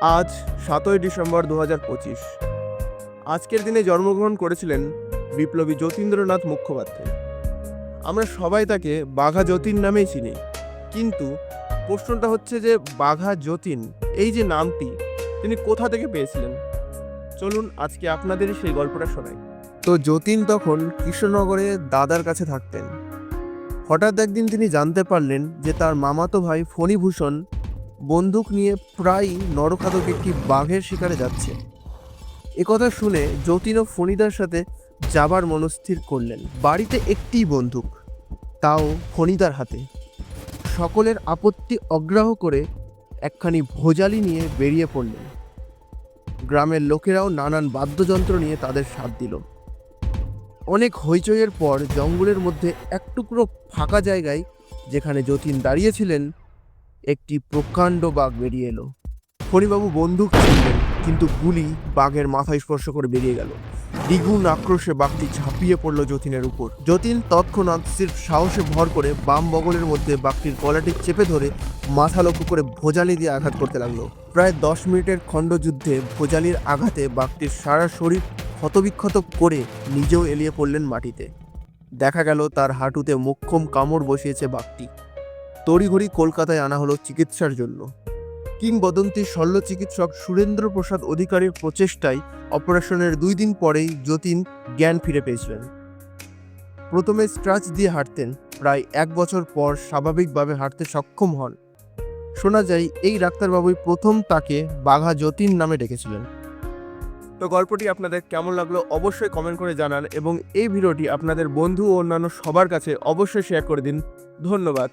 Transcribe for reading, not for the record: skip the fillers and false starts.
আজ ৭ই ডিসেম্বর ২০২৫। আজকের দিনে জন্মগ্রহণ করেছিলেন বিপ্লবী যতীন্দ্রনাথ মুখোপাধ্যায়। আমরা সবাই তাকে বাঘা যতীন নামেই চিনি, কিন্তু প্রশ্নটা হচ্ছে যে বাঘা যতীন এই যে নামটি তিনি কোথা থেকে পেয়েছিলেন। চলুন আজকে আপনাদেরই সেই গল্পটা শোনাই। তো যতীন তখন কৃষ্ণনগরে দাদার কাছে থাকতেন। হঠাৎ একদিন তিনি জানতে পারলেন যে তার মামাতো ভাই ফণীভূষণ বন্দুক নিয়ে প্রায় নরখাদক একটি বাঘের শিকারে যাচ্ছে। একথা শুনে যতীন ও ফণিদার সাথে যাবার মনস্থির করলেন। বাড়িতে একটিই বন্দুক, তাও ফণিদার হাতে। সকলের আপত্তি অগ্রাহ্য করে একখানি ভোজালি নিয়ে বেরিয়ে পড়লেন। গ্রামের লোকেরাও নানান বাদ্যযন্ত্র নিয়ে তাদের সাথ দিল। অনেক হইচইয়ের পর জঙ্গলের মধ্যে এক টুকরো ফাঁকা জায়গায়, যেখানে যতীন দাঁড়িয়েছিলেন, একটি প্রকাণ্ড বাঘ বেরিয়ে এলো। ফণিবাবু বন্দুক ছিনলেন, কিন্তু গুলি বাঘের মাথায় স্পর্শ করে বেরিয়ে গেল। দ্বিগুণ আক্রোশে বাঘটি ঝাঁপিয়ে পড়ল যতীনের উপর। যতীন তৎক্ষণাৎ সির্ফ সাহসে ভর করে বাম বগলের মধ্যে বাঘটির গলাটি চেপে ধরে মাথা লক্ষ্য করে ভোজালি দিয়ে আঘাত করতে লাগলো। প্রায় 10 মিনিটের খণ্ডযুদ্ধে ভোজালির আঘাতে বাঘটির সারা শরীর ক্ষতবিক্ষত করে নিজেও এলিয়ে পড়লেন মাটিতে। দেখা গেল তার হাঁটুতে মোক্ষম কামড় বসিয়েছে বাঘটি। তড়িঘড়ি কলকাতায় আনা হলো চিকিৎসার জন্য। কিংবদন্তি শল্য চিকিৎসক সুরেন্দ্র প্রসাদ অধিকারীর প্রচেষ্টায় অপারেশনের 2 দিন পরেই যতীন জ্ঞান ফিরে পেয়েছিলেন। প্রথমে স্ট্রাচ দিয়ে হাঁটতেন, প্রায় 1 বছর পর স্বাভাবিকভাবে হাঁটতে সক্ষম হন। শোনা যায় এই ডাক্তারবাবুই প্রথম তাকে বাঘা যতীন নামে ডেকেছিলেন। তো গল্পটি আপনাদের কেমন লাগলো অবশ্যই কমেন্ট করে জানান, এবং এই ভিডিওটি আপনাদের বন্ধু ও অন্যান্য সবার কাছে অবশ্যই শেয়ার করে দিন। ধন্যবাদ।